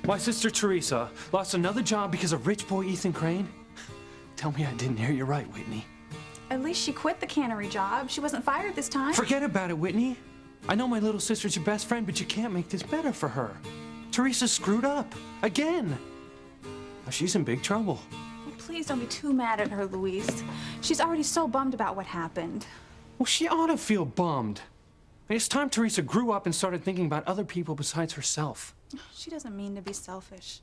My sister Teresa lost another job because of rich boy Ethan Crane? Tell me I didn't hear you right, Whitney. At least she quit the cannery job. She wasn't fired this time. Forget about it, Whitney. I know my little sister's your best friend, but you can't make this better for her. Teresa's screwed up. Again. Now she's in big trouble. Well, please don't be too mad at her, Louise. She's already so bummed about what happened. Well, she ought to feel bummed. It's time Teresa grew up and started thinking about other people besides herself. She doesn't mean to be selfish.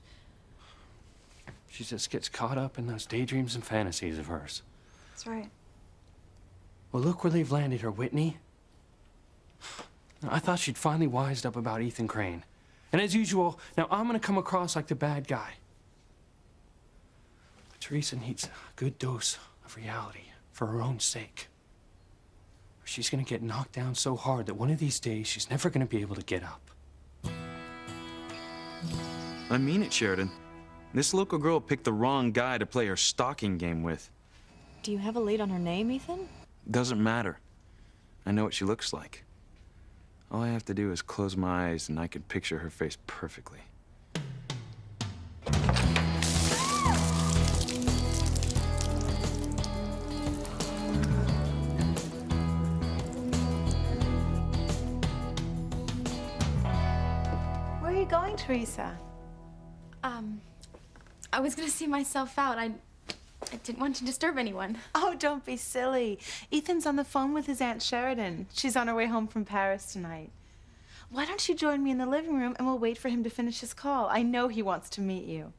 She just gets caught up in those daydreams and fantasies of hers. That's right. Well, look where they've landed her, Whitney. I thought she'd finally wised up about Ethan Crane. And as usual, now I'm gonna come across like the bad guy. But Teresa needs a good dose of reality for her own sake. She's gonna get knocked down so hard that one of these days she's never gonna be able to get up. I mean it, Sheridan. This local girl picked the wrong guy to play her stalking game with. Do you have a lead on her name, Ethan? Doesn't matter. I know what she looks like. All I have to do is close my eyes and I can picture her face perfectly. Where are you going, Teresa? I was gonna see myself out. I didn't want to disturb anyone. Oh, don't be silly. Ethan's on the phone with his Aunt Sheridan. She's on her way home from Paris tonight. Why don't you join me in the living room and we'll wait for him to finish his call? I know he wants to meet you.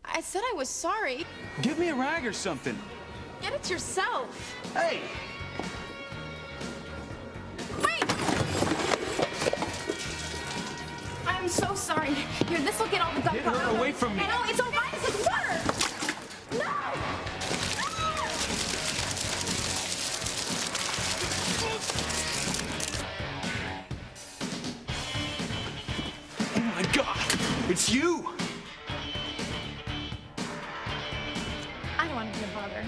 I said I was sorry. Give me a rag or something. Get it yourself. Hey! Wait! I'm so sorry. Here, this will get all the gunk Get her out. away from me. No, it's all right. It's water. No! Oh my God! It's you! I don't want to be a bother.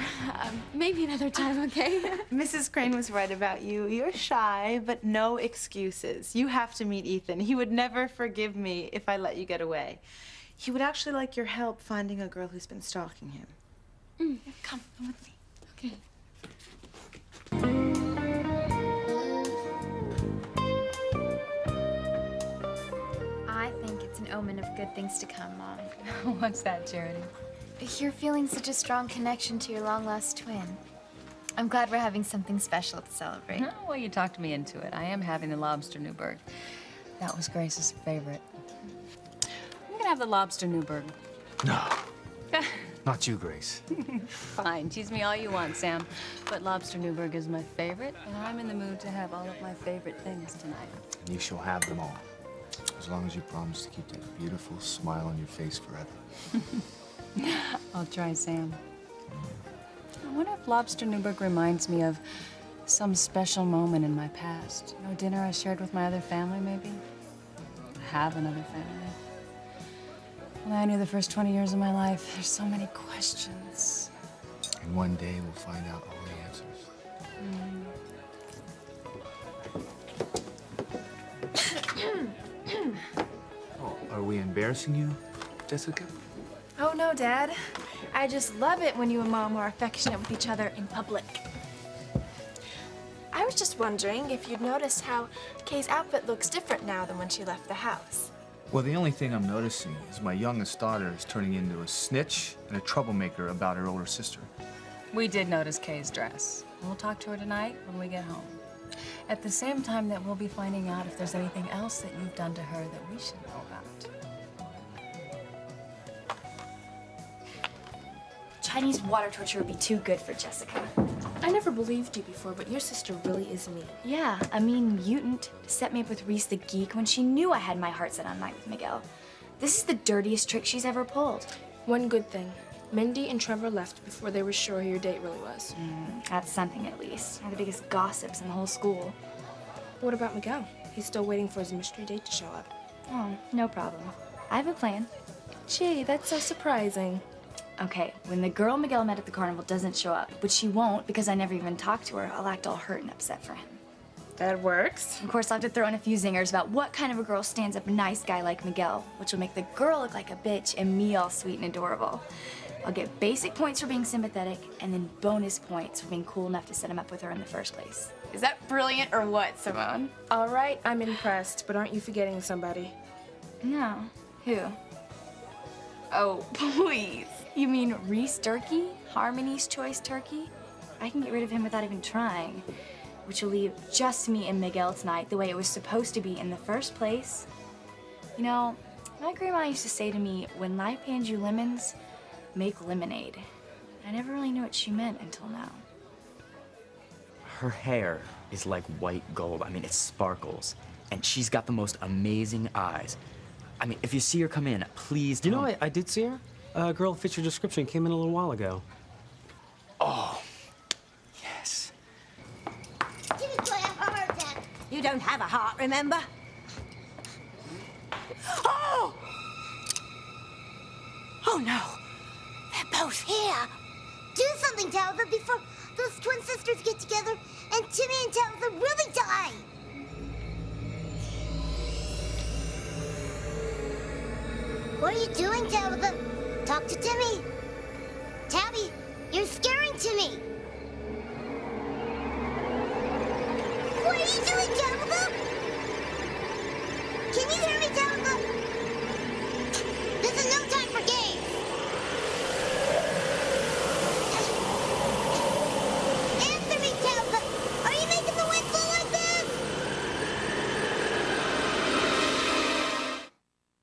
Maybe another time, okay? Mrs. Crane was right about you. You're shy, but no excuses. You have to meet Ethan. He would never forgive me if I let you get away. He would actually like your help finding a girl who's been stalking him. Come with me. Okay. I think it's an omen of good things to come, Mom. What's that, Charity? You're feeling such a strong connection to your long-lost twin. I'm glad we're having something special to celebrate. Oh, well, you talked me into it. I am having the lobster Newburg. That was Grace's favorite. I'm gonna have the lobster Newburg. No, not you, Grace. Fine, tease me all you want, Sam. But lobster Newburg is my favorite, and I'm in the mood to have all of my favorite things tonight. And you shall have them all, as long as you promise to keep that beautiful smile on your face forever. I'll try, Sam. I wonder if lobster Newburg reminds me of some special moment in my past. You know, dinner I shared with my other family, maybe? I have another family. When I knew the first 20 years of my life, there's so many questions. And one day we'll find out all the answers. Oh, are we embarrassing you, Jessica? Oh, no, Dad. I just love it when you and Mom are affectionate with each other in public. I was just wondering if you'd noticed how Kay's outfit looks different now than when she left the house. Well, the only thing I'm noticing is my youngest daughter is turning into a snitch and a troublemaker about her older sister. We did notice Kay's dress. We'll talk to her tonight when we get home. At the same time that we'll be finding out if there's anything else that you've done to her that we should know about. Chinese water torture would be too good for Jessica. I never believed you before, but your sister really is mean. Yeah, a mean mutant to set me up with Reese the Geek when she knew I had my heart set on night with Miguel. This is the dirtiest trick she's ever pulled. One good thing, Mindy and Trevor left before they were sure who your date really was. That's something at least. They're the biggest gossips in the whole school. What about Miguel? He's still waiting for his mystery date to show up. Oh, no problem. I have a plan. Gee, that's so surprising. Okay, when the girl Miguel met at the carnival doesn't show up, which she won't because I never even talked to her, I'll act all hurt and upset for him. That works. Of course, I'll have to throw in a few zingers about what kind of a girl stands up a nice guy like Miguel, which will make the girl look like a bitch and me all sweet and adorable. I'll get basic points for being sympathetic and then bonus points for being cool enough to set him up with her in the first place. Is that brilliant or what, Simone? All right, I'm impressed, but aren't you forgetting somebody? No. Who? Oh, please. You mean Reese Durkee? Harmony's Choice Turkey? I can get rid of him without even trying, which will leave just me and Miguel tonight the way it was supposed to be in the first place. You know, my grandma used to say to me, when life hands you lemons, make lemonade. I never really knew what she meant until now. Her hair is like white gold. I mean, it sparkles. And she's got the most amazing eyes. I mean, if you see her come in, please You tell know, me. I did see her. A girl fits your description came in a little while ago. Oh, yes. Jimmy's gonna have a heart attack. You don't have a heart, remember? Oh! Oh no! They're both here. Do something, Tabitha, before those twin sisters get together and Timmy and Tabitha really die. What are you doing, Tabitha? Talk to Timmy. Tabby, you're scaring Timmy. What are you doing, Tabitha? Can you hear me, Tabitha? This is no time for games. Answer me, Tabitha. Are you making the wind blow like this?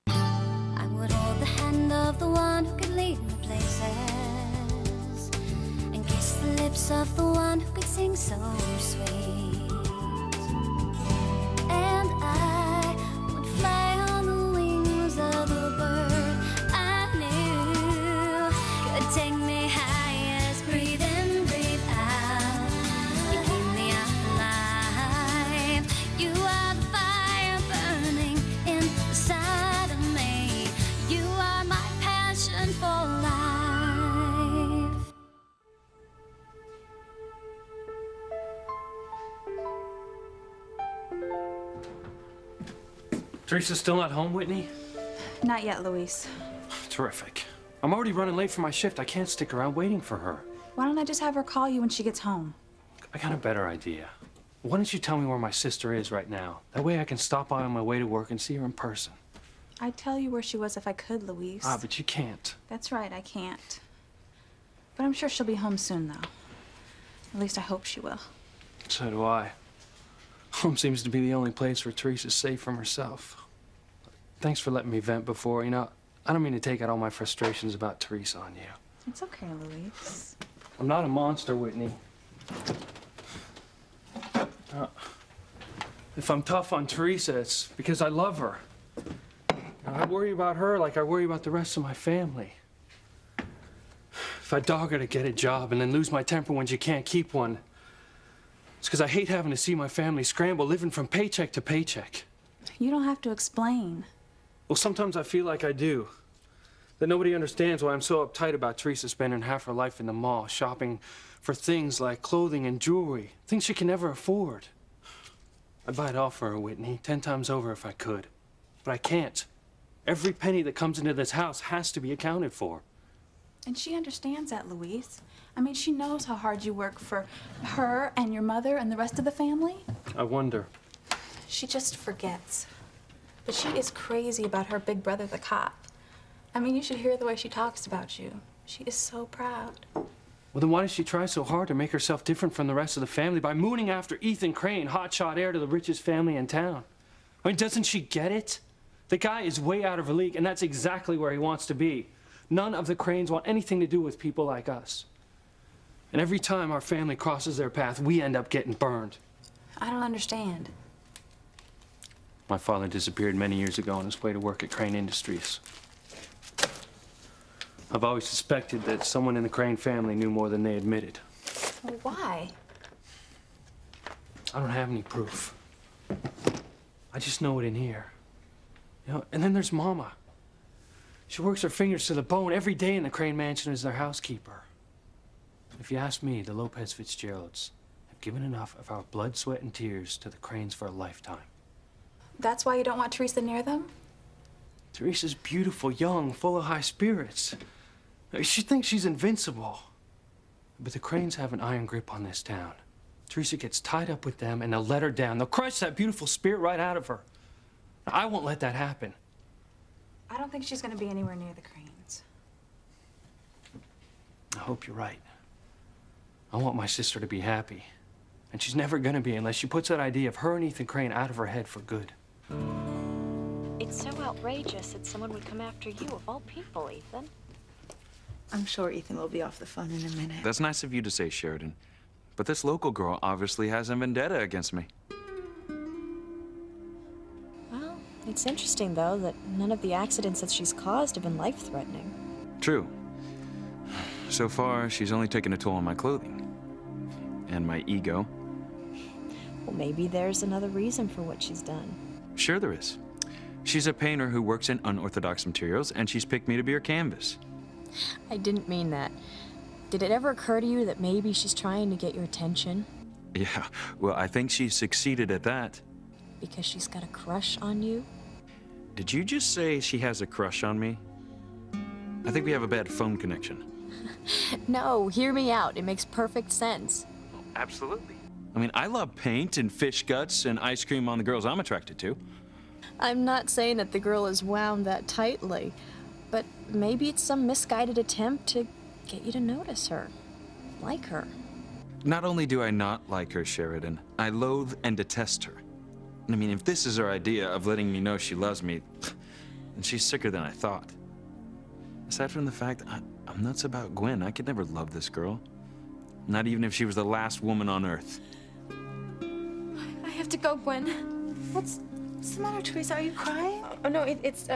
I would hold the hand of the one who could lead me places and kiss the lips of the one who could sing so sweet. And I would fly on the wings of a bird I knew could take me highest. Breathe in, breathe out. You keep me alive. You are the fire burning inside of me. You are my passion for life. Teresa's still not home, Whitney? Not yet, Luis. Terrific. I'm already running late for my shift. I can't stick around waiting for her. Why don't I just have her call you when she gets home? I got a better idea. Why don't you tell me where my sister is right now? That way I can stop by on my way to work and see her in person. I'd tell you where she was if I could, Luis. Ah, but you can't. That's right, I can't. But I'm sure she'll be home soon, though. At least I hope she will. So do I. Home seems to be the only place where Teresa's safe from herself. Thanks for letting me vent before. You know, I don't mean to take out all my frustrations about Teresa on you. It's okay, Luis. I'm not a monster, Whitney. If I'm tough on Teresa, it's because I love her. I worry about her like I worry about the rest of my family. If I dog her to get a job and then lose my temper when she can't keep one, it's because I hate having to see my family scramble, living from paycheck to paycheck. You don't have to explain. Well, sometimes I feel like I do. That nobody understands why I'm so uptight about Teresa spending half her life in the mall, shopping for things like clothing and jewelry, things she can never afford. I'd buy it all for her, Whitney, 10 times over if I could. But I can't. Every penny that comes into this house has to be accounted for. And she understands that, Luis. I mean, she knows how hard you work for her and your mother and the rest of the family. I wonder. She just forgets. But she is crazy about her big brother, the cop. I mean, you should hear the way she talks about you. She is so proud. Well, then why does she try so hard to make herself different from the rest of the family by mooning after Ethan Crane, hotshot heir to the richest family in town? I mean, doesn't she get it? The guy is way out of her league, and that's exactly where he wants to be. None of the Cranes want anything to do with people like us. And every time our family crosses their path, we end up getting burned. I don't understand. My father disappeared many years ago on his way to work at Crane Industries. I've always suspected that someone in the Crane family knew more than they admitted. Well, why? I don't have any proof. I just know it in here. You know, and then there's Mama. She works her fingers to the bone every day in the Crane mansion as their housekeeper. If you ask me, the Lopez Fitzgeralds have given enough of our blood, sweat, and tears to the Cranes for a lifetime. That's why you don't want Teresa near them? Teresa's beautiful, young, full of high spirits. She thinks she's invincible. But the Cranes have an iron grip on this town. Teresa gets tied up with them and they'll let her down. They'll crush that beautiful spirit right out of her. I won't let that happen. I don't think she's gonna be anywhere near the Cranes. I hope you're right. I want my sister to be happy. And she's never gonna be unless she puts that idea of her and Ethan Crane out of her head for good. It's so outrageous that someone would come after you, of all people, Ethan. I'm sure Ethan will be off the phone in a minute. That's nice of you to say, Sheridan. But this local girl obviously has a vendetta against me. Well, it's interesting, though, that none of the accidents that she's caused have been life-threatening. True. So far, she's only taken a toll on my clothing. And my ego. Well, maybe there's another reason for what she's done. Sure there is. She's a painter who works in unorthodox materials, and she's picked me to be her canvas. I didn't mean that. Did it ever occur to you that maybe she's trying to get your attention? Yeah, well, I think she's succeeded at that. Because she's got a crush on you? Did you just say she has a crush on me? I think we have a bad phone connection. No, hear me out. It makes perfect sense. Absolutely. I mean, I love paint and fish guts and ice cream on the girls I'm attracted to. I'm not saying that the girl is wound that tightly, but maybe it's some misguided attempt to get you to notice her, like her. Not only do I not like her, Sheridan, I loathe and detest her. I mean, if this is her idea of letting me know she loves me, then she's sicker than I thought. Aside from the fact I'm nuts about Gwen, I could never love this girl. Not even if she was the last woman on Earth. I have to go, Gwen. What's the matter, Teresa? Are you crying? Oh no, it's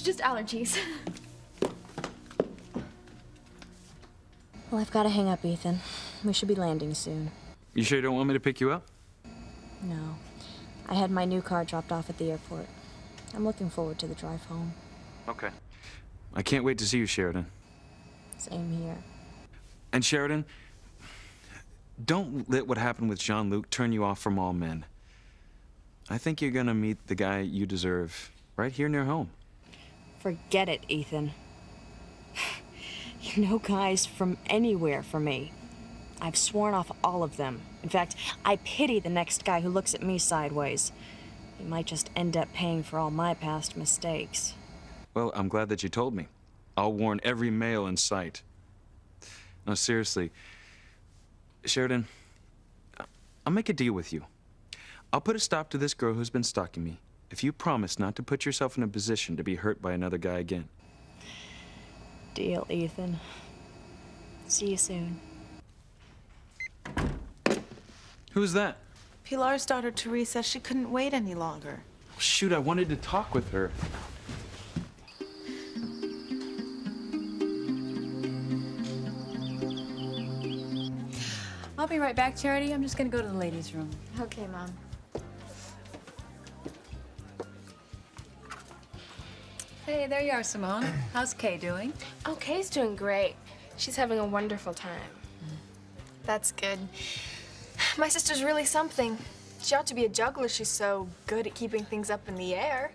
just allergies. Well, I've got to hang up, Ethan. We should be landing soon. You sure you don't want me to pick you up? No. I had my new car dropped off at the airport. I'm looking forward to the drive home. Okay. I can't wait to see you, Sheridan. Same here. And Sheridan, don't let what happened with Jean-Luc turn you off from all men. I think you're gonna meet the guy you deserve right here near home. Forget it, Ethan. You're no guys from anywhere for me. I've sworn off all of them. In fact, I pity the next guy who looks at me sideways. He might just end up paying for all my past mistakes. Well, I'm glad that you told me. I'll warn every male in sight. No, seriously. Sheridan, I'll make a deal with you. I'll put a stop to this girl who's been stalking me if you promise not to put yourself in a position to be hurt by another guy again. Deal, Ethan. See you soon. Who's that? Pilar's daughter, Teresa. She couldn't wait any longer. Shoot, I wanted to talk with her. I'll be right back, Charity. I'm just gonna go to the ladies' room. Okay, Mom. Hey, there you are, Simone. How's Kay doing? Oh, Kay's doing great. She's having a wonderful time. That's good. My sister's really something. She ought to be a juggler. She's so good at keeping things up in the air.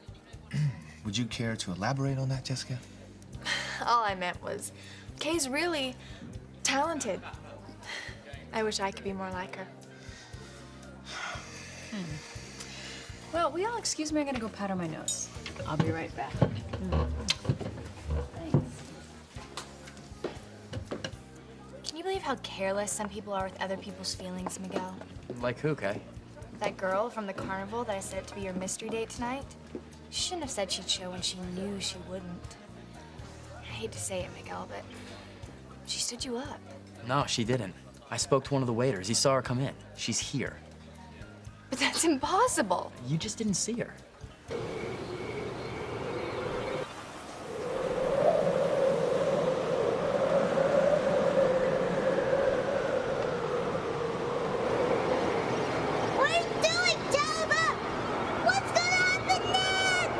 Would you care to elaborate on that, Jessica? All I meant was, Kay's really talented. I wish I could be more like her. Well, will y'all excuse me? I'm gonna go powder my nose. I'll be right back. Can you believe how careless some people are with other people's feelings, Miguel? Like who, Kay? That girl from the carnival that I set up to be your mystery date tonight? She shouldn't have said she'd show when she knew she wouldn't. I hate to say it, Miguel, but she stood you up. No, she didn't. I spoke to one of the waiters. He saw her come in. She's here. But that's impossible. You just didn't see her. What are you doing, Talbot? What's gonna happen next?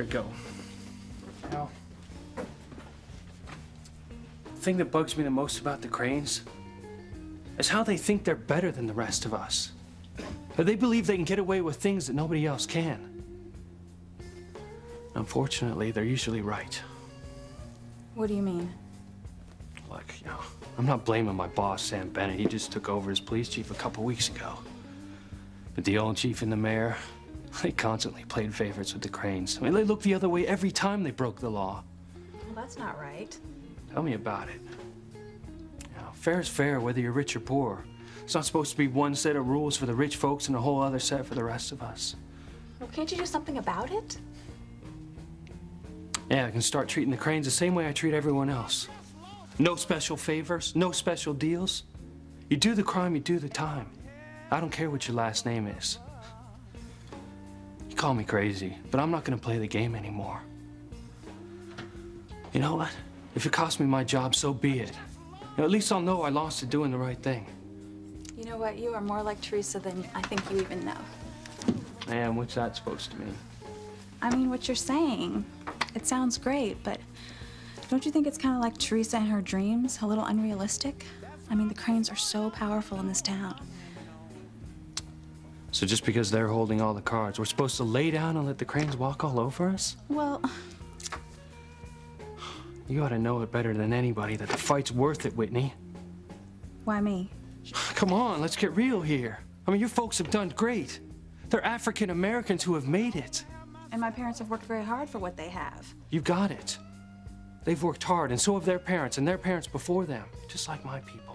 go. Now, the thing that bugs me the most about the Cranes is how they think they're better than the rest of us. That they believe they can get away with things that nobody else can. Unfortunately, they're usually right. What do you mean? Like, I'm not blaming my boss, Sam Bennett. He just took over as police chief a couple weeks ago. But the old chief and the mayor, they constantly played favorites with the Cranes. I mean, they looked the other way every time they broke the law. Well, that's not right. Tell me about it. Fair is fair, whether you're rich or poor. It's not supposed to be one set of rules for the rich folks and a whole other set for the rest of us. Well, can't you do something about it? Yeah, I can start treating the Cranes the same way I treat everyone else. No special favors, no special deals. You do the crime, you do the time. I don't care what your last name is. You call me crazy, but I'm not gonna play the game anymore. You know what? If it costs me my job, so be it. At least I'll know I lost it doing the right thing. You know what? You are more like Teresa than I think you even know. Man, what's that supposed to mean? I mean, what you're saying. It sounds great, but don't you think it's kind of like Teresa and her dreams? A little unrealistic? I mean, the Cranes are so powerful in this town. So just because they're holding all the cards, we're supposed to lay down and let the Cranes walk all over us? Well, you ought to know it better than anybody that the fight's worth it, Whitney. why me? Come on, let's get real here. I mean, your folks have done great. They're African Americans who have made it. And my parents have worked very hard for what they have. You got it. They've worked hard, and so have their parents and their parents before them, just like my people.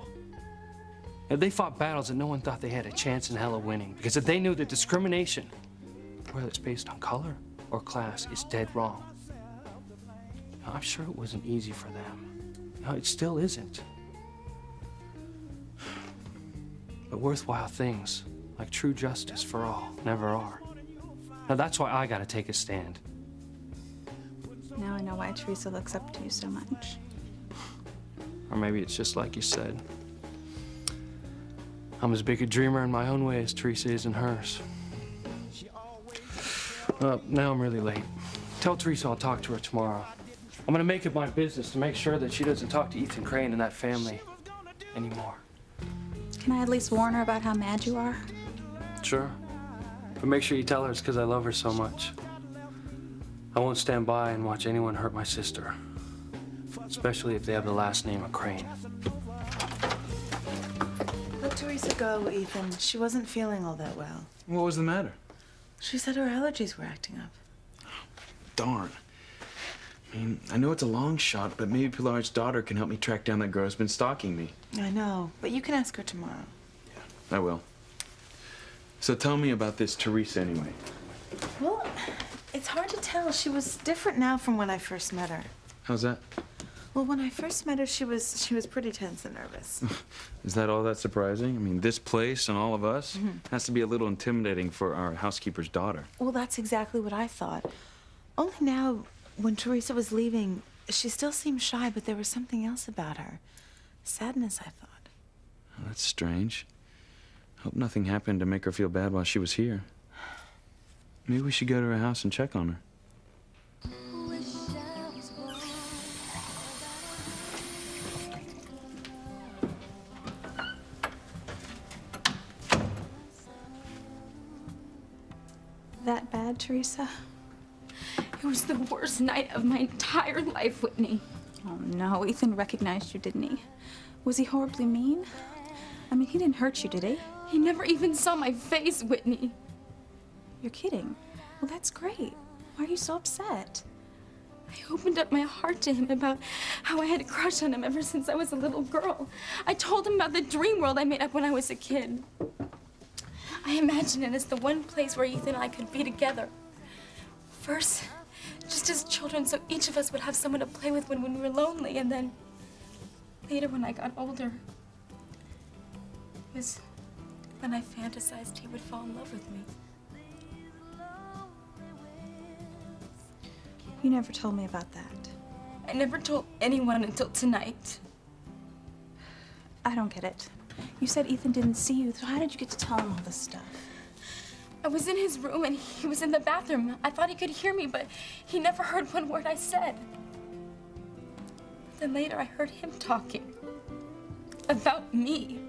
And they fought battles that no one thought they had a chance in hell of winning, because they knew that discrimination, whether it's based on color or class, is dead wrong. Now, I'm sure it wasn't easy for them. No, it still isn't. But worthwhile things, like true justice for all, never are. Now that's why I gotta take a stand. Now I know why Teresa looks up to you so much. Or maybe it's just like you said. I'm as big a dreamer in my own way as Teresa is in hers. Now I'm really late. Tell Teresa I'll talk to her tomorrow. I'm gonna make it my business to make sure that she doesn't talk to Ethan Crane and that family anymore. Can I at least warn her about how mad you are? Sure. But make sure you tell her it's because I love her so much. I won't stand by and watch anyone hurt my sister. Especially if they have the last name of Crane. Let Teresa go, Ethan. She wasn't feeling all that well. What was the matter? She said her allergies were acting up. Darn. I mean, I know it's a long shot, but maybe Pilar's daughter can help me track down that girl who's been stalking me. I know, but you can ask her tomorrow. I will. So tell me about this Teresa anyway. Well, it's hard to tell. She was different now from when I first met her. How's that? Well, when I first met her, she was pretty tense and nervous. Is that all that surprising? I mean, this place and all of us Mhm. has to be a little intimidating for our housekeeper's daughter. Well, that's exactly what I thought. Only now, when Teresa was leaving, she still seemed shy, but there was something else about her. Sadness, I thought. Oh, that's strange. Hope nothing happened to make her feel bad while she was here. Maybe we should go to her house and check on her. That bad, Teresa? It was the worst night of my entire life, Whitney. Oh no, Ethan recognized you, didn't he? Was he horribly mean? I mean, he didn't hurt you, did he? He never even saw my face, Whitney. You're kidding. Well, that's great. Why are you so upset? I opened up my heart to him about how I had a crush on him ever since I was a little girl. I told him about the dream world I made up when I was a kid. I imagined it as the one place where Ethan and I could be together. First, just as children, so each of us would have someone to play with when we were lonely, and then later when I got older, it was when I fantasized he would fall in love with me. You never told me about that. I never told anyone until tonight. I don't get it. You said Ethan didn't see you, so how did you get to tell him all this stuff? I was in his room and he was in the bathroom. I thought he could hear me, but he never heard one word I said. Then later I heard him talking about me.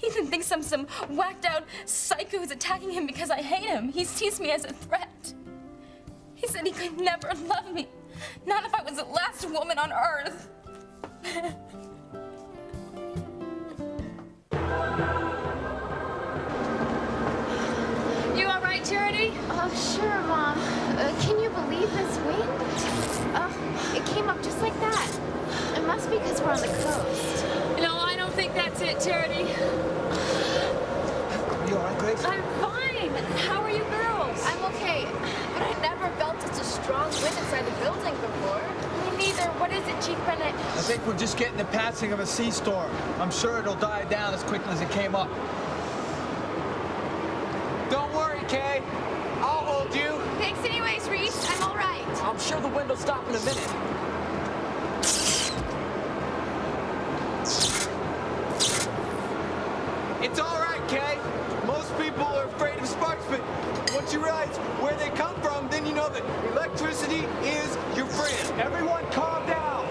Ethan thinks I'm some whacked out psycho who's attacking him because I hate him. He sees me as a threat. He said he could never love me, not if I was the last woman on earth. You all right, Charity? Sure, Mom. Can you believe this wind? It came up just like that. It must be because we're on the coast. No, I don't think that's it, Charity. You all right, Grace? I'm fine. How are you girls? I'm okay, but I never felt such a strong wind inside the building before. Me neither. What is it, Chief Bennett? I think we're just getting the passing of a sea storm. I'm sure it'll die down as quickly as it came up. Don't worry, Kay. I'll hold you. Thanks anyways, Reese. I'm all right. I'm sure the wind will stop in a minute. It's all right, Kay. Most people are afraid of sparks, but once you realize where they come from, then you know that electricity is your friend. Everyone calm down.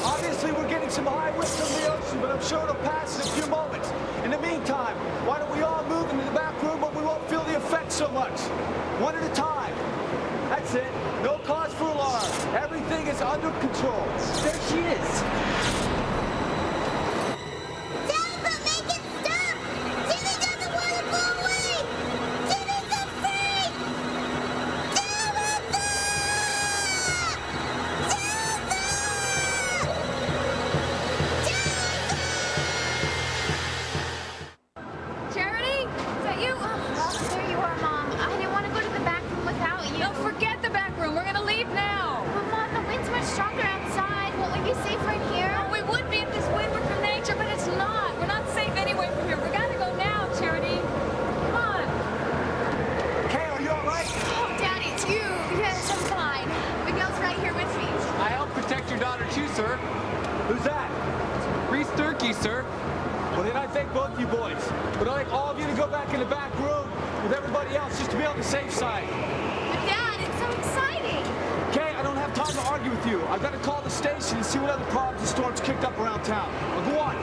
Obviously, we're getting some high winds from the ocean, but I'm sure it'll pass in a few moments. In the meantime, why don't we all move into the back room where we won't feel the effect so much? One at a time. That's it. No cause for alarm. Everything is under control. There she is. Charity? Is that you? There you are, Mom. I didn't want to go to the back room without you. No, forget the back room. We're gonna leave now. But, Mom, the wind's much stronger outside. Won't we be safe right here? Oh, we would be if this wind were from nature, but it's not. We're not safe anywhere from here. We gotta go now, Charity. Come on. Kay, are you all right? Oh, Daddy, it's you. Yes, I'm fine. Miguel's right here with me. I help protect your daughter too, sir. Who's that? Reese Durkee, sir. Well, then I thank both you boys. But I'd like all of you to go back in the back room with everybody else just to be on the safe side. But, Dad, it's so exciting. Kay, I don't have time to argue with you. I've got to call the station and see what other problems and storms kicked up around town. Now, go on.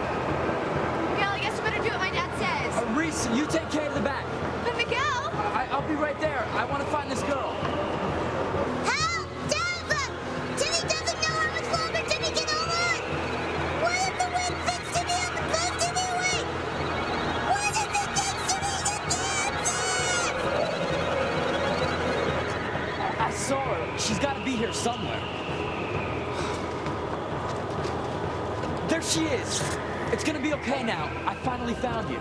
Miguel, I guess you better do what my dad says. Reese, you take care of the back. But, Miguel! I'll be right there. I want to find this girl. Help! Tabitha! Timmy doesn't know how much longer Timmy can hold on! What if the wind picks Timmy on the coast anyway? What if it gets Timmy to Kansas? I saw her. She's got to be here somewhere. There she is. It's gonna be okay now. I finally found you.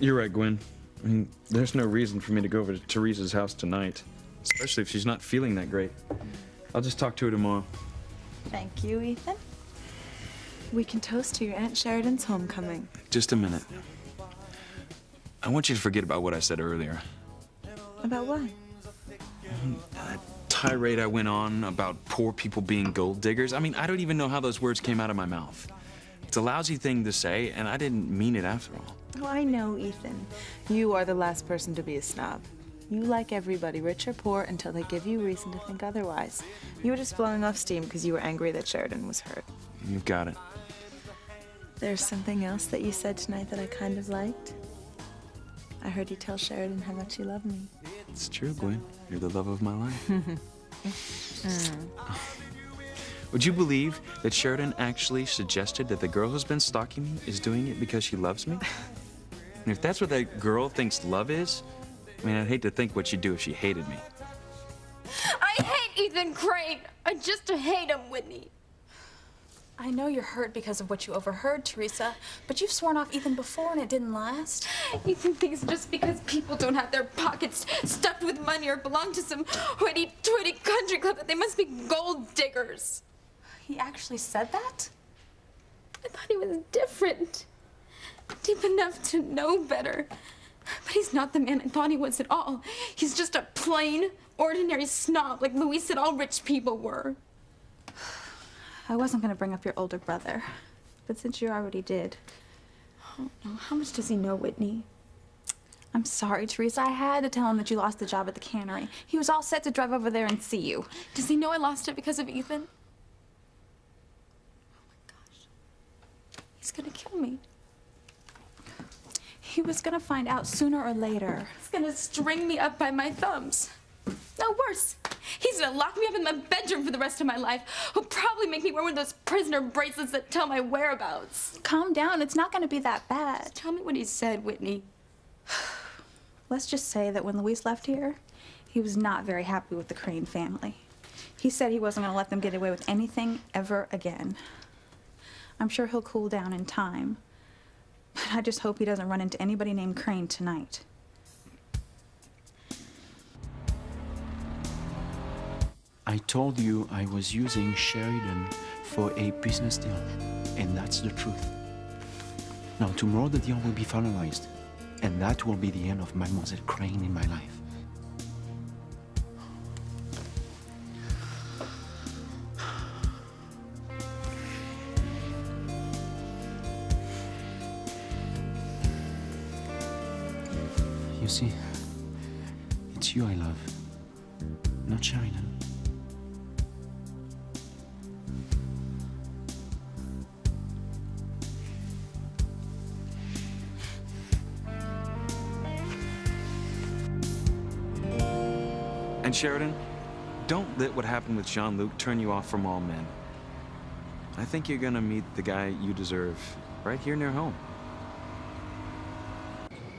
You're right, Gwen. I mean, there's no reason for me to go over to Teresa's house tonight, especially if she's not feeling that great. I'll just talk to her tomorrow. Thank you, Ethan. We can toast to your Aunt Sheridan's homecoming. Just a minute. I want you to forget about what I said earlier. About what? That tirade I went on about poor people being gold diggers. I mean, I don't even know how those words came out of my mouth. It's a lousy thing to say, and I didn't mean it after all. Oh, I know, Ethan. You are the last person to be a snob. You like everybody, rich or poor, until they give you reason to think otherwise. You were just blowing off steam because you were angry that Sheridan was hurt. You've got it. There's something else that you said tonight that I kind of liked. I heard you tell Sheridan how much you love me. It's true, Gwen. You're the love of my life. Would you believe that Sheridan actually suggested that the girl who's been stalking me is doing it because she loves me? And if that's what that girl thinks love is, I mean, I'd hate to think what she'd do if she hated me. I hate Ethan Crane. I just hate him, Whitney. I know you're hurt because of what you overheard, Teresa, but you've sworn off Ethan before and it didn't last. Ethan thinks just because people don't have their pockets stuffed with money or belong to some hoity-toity country club that they must be gold diggers. He actually said that? I thought he was different. Deep enough to know better. But he's not the man I thought he was at all. He's just a plain, ordinary snob like Louise said all rich people were. I wasn't going to bring up your older brother, but since you already did. Oh, no. How much does he know, Whitney? I'm sorry, Teresa. I had to tell him that you lost the job at the cannery. He was all set to drive over there and see you. Does he know I lost it because of Ethan? Oh my gosh. He's gonna kill me. He was gonna find out sooner or later. He's gonna string me up by my thumbs. No, worse. He's gonna lock me up in my bedroom for the rest of my life. He'll probably make me wear one of those prisoner bracelets that tell my whereabouts. Calm down. It's not gonna be that bad. Just tell me what he said, Whitney. Let's just say that when Luis left here, he was not very happy with the Crane family. He said he wasn't gonna let them get away with anything ever again. I'm sure he'll cool down in time. But I just hope he doesn't run into anybody named Crane tonight. I told you I was using Sheridan for a business deal, and that's the truth. Now, tomorrow the deal will be finalized, and that will be the end of Mademoiselle Crane in my life. You see, it's you I love, not Sheridan. And Sheridan, don't let what happened with Jean-Luc turn you off from all men. I think you're gonna meet the guy you deserve right here near home.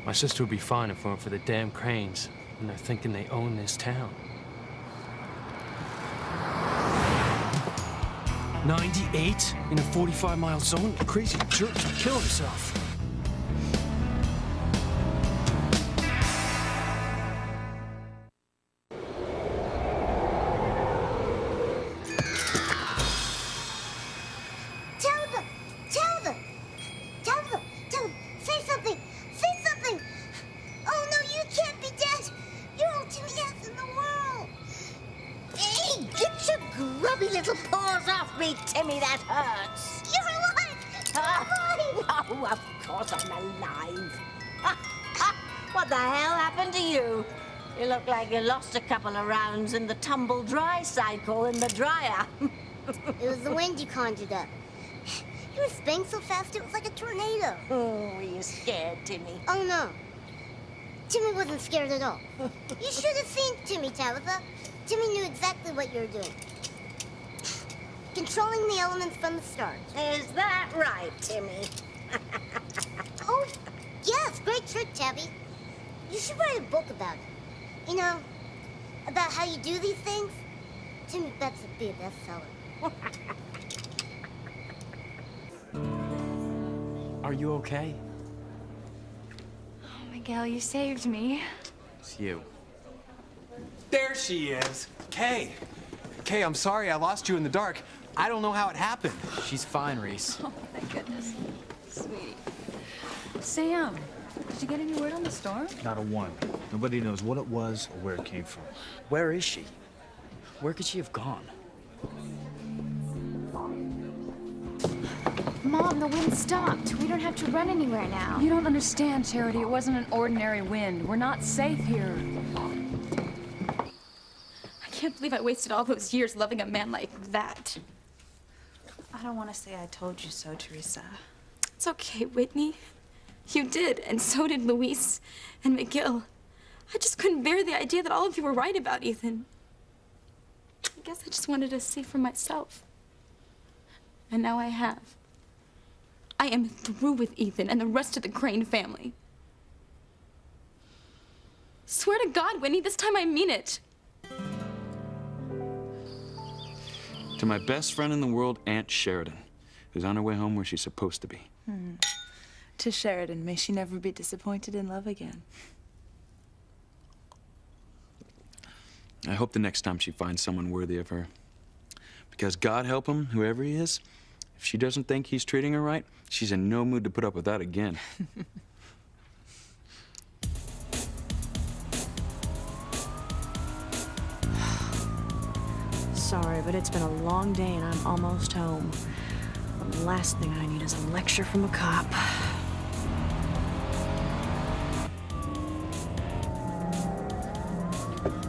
My sister would be fine if it weren't for the damn Cranes, and they're thinking they own this town. 98 in a 45-mile zone? The crazy jerk would kill himself. Little paws off me, Timmy, that hurts. You're alive! Oh, of course I'm alive. What the hell happened to you? You look like you lost a couple of rounds in the tumble dry cycle in the dryer. It was the wind you conjured up. You were spinning so fast it was like a tornado. Oh, were you scared, Timmy? Oh, no. Timmy wasn't scared at all. You should have seen Timmy, Tabitha. Timmy knew exactly what you were doing. Controlling the elements from the start. Is that right, Timmy? Oh, yes, great trick, Tabby. You should write a book about it. You know, about how you do these things. Timmy bets would be a bestseller. Are you okay? Oh, Miguel, you saved me. It's you. There she is. Kay. Kay, I'm sorry I lost you in the dark. I don't know how it happened. She's fine, Reese. Oh, thank goodness. Sweetie. Sam, did you get any word on the storm? Not a one. Nobody knows what it was or where it came from. Where is she? Where could she have gone? Mom, the wind stopped. We don't have to run anywhere now. You don't understand, Charity. It wasn't an ordinary wind. We're not safe here. I can't believe I wasted all those years loving a man like that. I don't want to say I told you so, Teresa. It's okay, Whitney. You did, and so did Luis and McGill. I just couldn't bear the idea that all of you were right about Ethan. I guess I just wanted to see for myself. And now I have. I am through with Ethan and the rest of the Crane family. Swear to God, Whitney, this time I mean it. To my best friend in the world, Aunt Sheridan, who's on her way home where she's supposed to be. To Sheridan, may she never be disappointed in love again. I hope the next time she finds someone worthy of her. Because God help him, whoever he is, if she doesn't think he's treating her right, she's in no mood to put up with that again. Sorry, but it's been a long day and I'm almost home. The last thing I need is a lecture from a cop.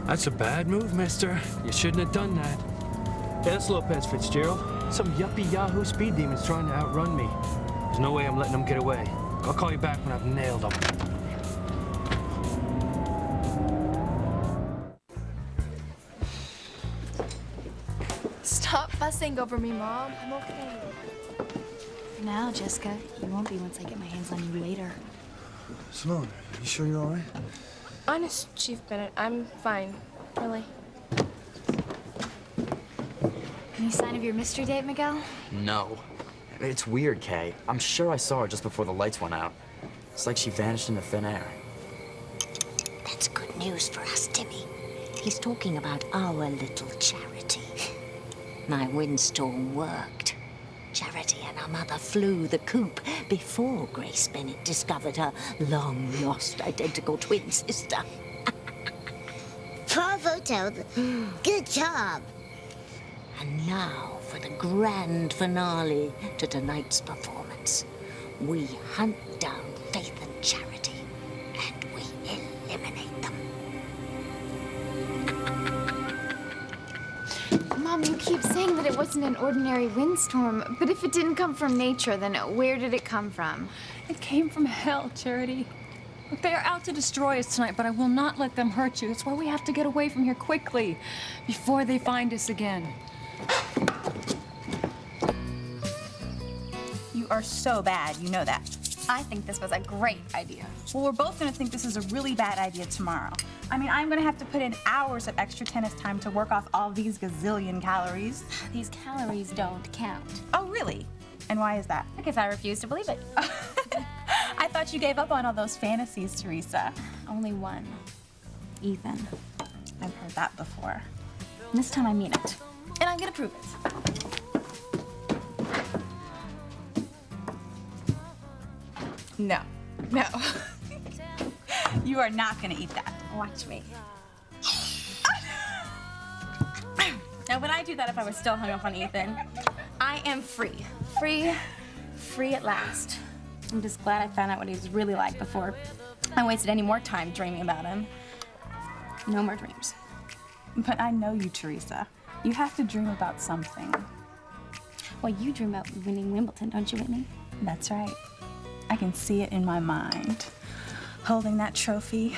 That's a bad move, mister. You shouldn't have done that. Yeah, that's Lopez Fitzgerald. Some yuppie Yahoo speed demon's trying to outrun me. There's no way I'm letting him get away. I'll call you back when I've nailed him. Stop fussing over me, Mom. I'm okay. For now, Jessica, you won't be once I get my hands on you later. Simone, you sure you're all right? Honest, Chief Bennett, I'm fine. Really. Any sign of your mystery date, Miguel? No. It's weird, Kay. I'm sure I saw her just before the lights went out. It's like she vanished into thin air. That's good news for us, Timmy. He's talking about our little Charity. My windstorm worked. Charity and her mother flew the coop before Grace Bennett discovered her long-lost identical twin sister. Bravo, Toad. Good job. And now for the grand finale to tonight's performance. We hunt down Faith and Charity, and we eliminate them. Mom, you keep saying that it wasn't an ordinary windstorm, but if it didn't come from nature, then where did it come from? It came from hell, Charity. Look, they are out to destroy us tonight, but I will not let them hurt you. It's why we have to get away from here quickly, before they find us again. You are so bad, you know that. I think this was a great idea. Well, we're both gonna think this is a really bad idea tomorrow. I mean, I'm gonna have to put in hours of extra tennis time to work off all these gazillion calories. These calories don't count. Oh, really? And why is that? Because I refuse to believe it. I thought you gave up on all those fantasies, Teresa. Only one. Ethan. I've heard that before. And this time I mean it. And I'm gonna prove it. No. No. You are not gonna eat that. Watch me. Now, would I do that if I was still hung up on Ethan? I am free. Free at last. I'm just glad I found out what he was really like before I wasted any more time dreaming about him. No more dreams. But I know you, Teresa. You have to dream about something. Well, you dream about winning Wimbledon, don't you, Whitney? That's right. I can see it in my mind. Holding that trophy,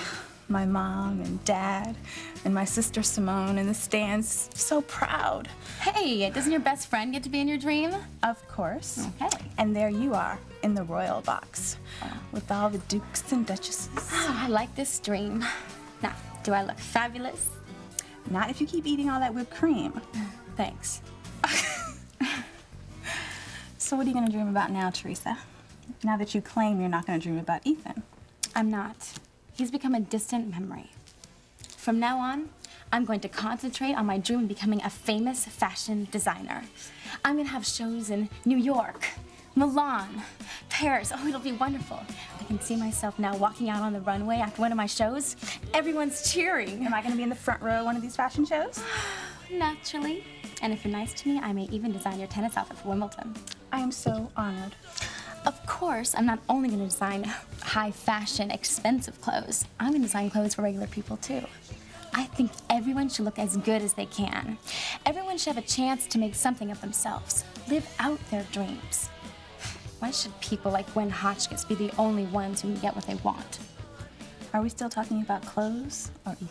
my mom and dad and my sister Simone in the stands, so proud. Hey, doesn't your best friend get to be in your dream? Of course. Okay. And there you are in the royal box with all the dukes and duchesses. Oh, I like this dream. Now, do I look fabulous? Not if you keep eating all that whipped cream. Thanks. So what are you gonna dream about now, Teresa? Now that you claim you're not gonna dream about Ethan. I'm not. He's become a distant memory. From now on, I'm going to concentrate on my dream of becoming a famous fashion designer. I'm gonna have shows in New York, Milan, Paris. Oh, it'll be wonderful. I can see myself now walking out on the runway after one of my shows. Everyone's cheering. Am I gonna be in the front row of one of these fashion shows? Naturally. And if you're nice to me, I may even design your tennis outfit for Wimbledon. I am so honored. Of course, I'm not only going to design high fashion, expensive clothes. I'm going to design clothes for regular people too. I think everyone should look as good as they can. Everyone should have a chance to make something of themselves, live out their dreams. Why should people like Gwen Hotchkiss be the only ones who can get what they want? Are we still talking about clothes or Ethan?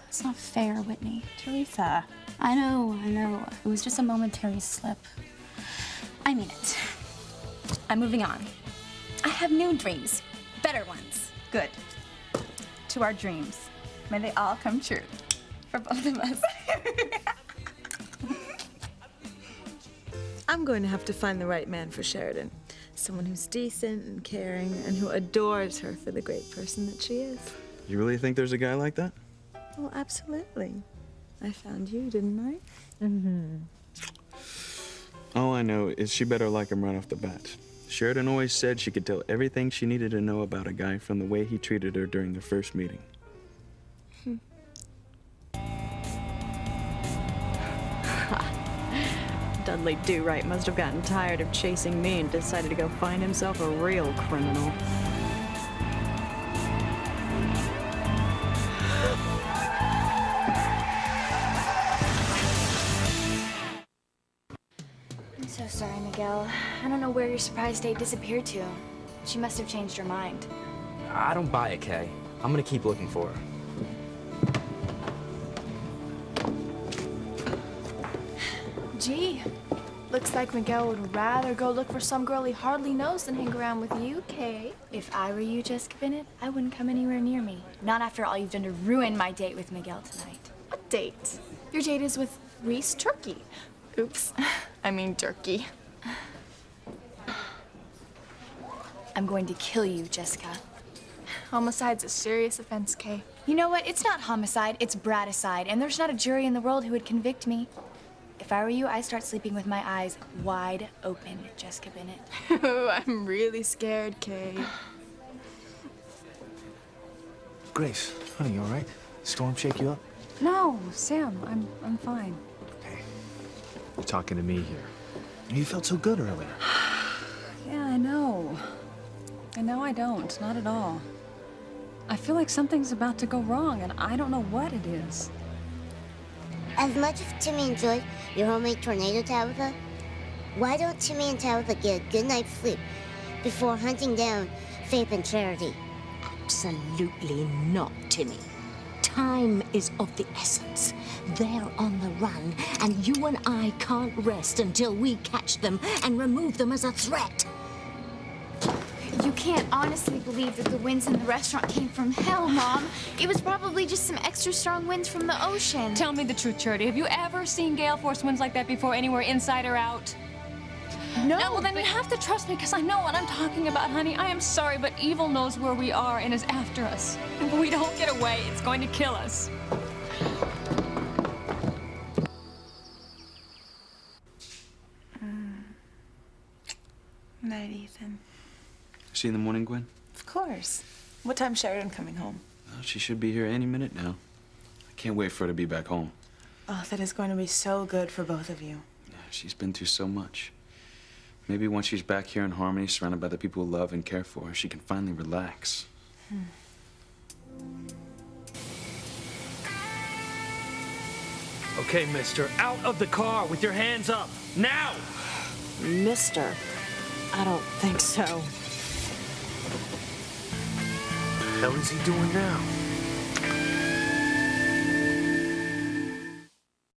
It's not fair, Whitney. Teresa. I know. It was just a momentary slip. I mean it. I'm moving on. I have new dreams. Better ones. Good. To our dreams. May they all come true. For both of us. I'm going to have to find the right man for Sheridan. Someone who's decent and caring and who adores her for the great person that she is. You really think there's a guy like that? Well, absolutely. I found you, didn't I? Mm-hmm. All I know is she better like him right off the bat. Sheridan always said she could tell everything she needed to know about a guy from the way he treated her during their first meeting. Dudley Do-Right must have gotten tired of chasing me and decided to go find himself a real criminal. Miguel. I don't know where your surprise date disappeared to. She must have changed her mind. I don't buy it, Kay. I'm gonna keep looking for her. Gee, looks like Miguel would rather go look for some girl he hardly knows than hang around with you, Kay. If I were you, Jessica Bennett, I wouldn't come anywhere near me. Not after all you've done to ruin my date with Miguel tonight. What date? Your date is with Reese Turkey. Oops, I mean Turkey. I'm going to kill you, Jessica. Homicide's a serious offense, Kay. You know what? It's not homicide, it's bradicide, and there's not a jury in the world who would convict me. If I were you, I'd start sleeping with my eyes wide open, Jessica Bennett. I'm really scared, Kay. Grace, honey, you all right? Storm shake you up? No, Sam, I'm fine. You're talking to me here. You felt so good earlier. Yeah, I know. And now I don't, not at all. I feel like something's about to go wrong, and I don't know what it is. As much as Timmy enjoyed your homemade tornado, Tabitha, why don't Timmy and Tabitha get a good night's sleep before hunting down Faith and Charity? Absolutely not, Timmy. Time is of the essence. They're on the run, and you and I can't rest until we catch them and remove them as a threat. You can't honestly believe that the winds in the restaurant came from hell, Mom. It was probably just some extra strong winds from the ocean. Tell me the truth, Charity. Have you ever seen gale force winds like that before, anywhere inside or out? No. Well, then you have to trust me, because I know what I'm talking about, honey. I am sorry, but evil knows where we are and is after us. If we don't get away, it's going to kill us. Night, Ethan. See you in the morning, Gwen? Of course. What time's Sheridan coming home? Well, she should be here any minute now. I can't wait for her to be back home. Oh, that is going to be so good for both of you. Yeah, she's been through so much. Maybe once she's back here in Harmony, surrounded by the people who love and care for her, she can finally relax. Okay, mister, out of the car with your hands up. Now! Mister, I don't think so. What the hell is he doing now?